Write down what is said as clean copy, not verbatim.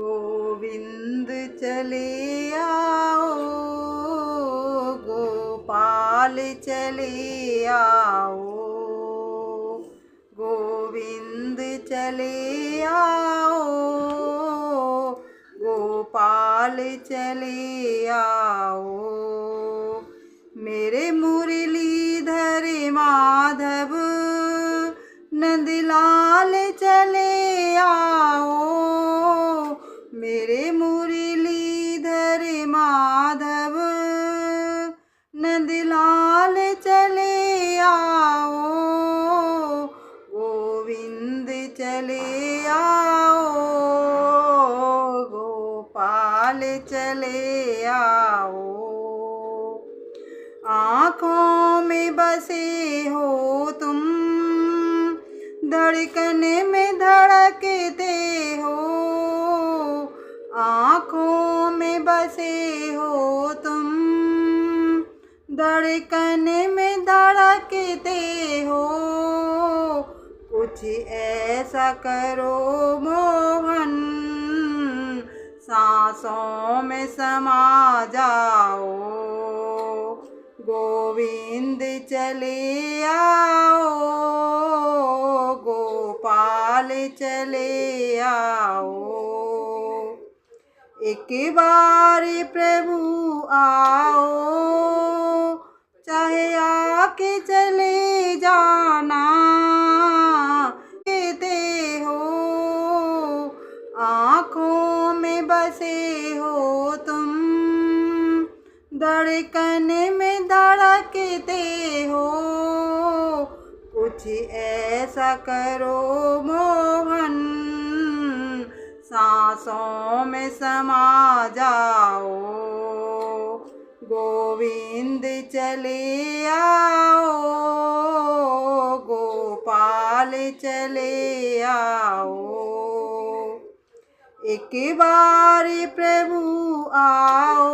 गोविंद चले आओ, गोपाल चले आओ, गोविंद चले आओ, गोपाल चले आओ। मेरे मुरलीधर माधव नंदलाल चले आओ, मेरे मुरलीधर माधव नंदलाल चले आओ, गोविंद चले आओ, गोपाल चले आओ। आँखों में बसे हो तुम, धड़कन में धड़कते हो, आँखों में बसे हो तुम, धड़कन में धड़कते हो। कुछ ऐसा करो मोहन, सांसों में समा जाओ, गोविंद चले आओ, गोपाल चले आओ। एक बार प्रभु आओ, चाहे आके चले जाना, कहते हो आँखों में बसे हो तुम, धड़कन में धड़कते हो। कुछ ऐसा करो मोहन, सांसों में समा जाओ, गोविंद चले आओ, गोपाल चले आओ। एक बार प्रभु आओ,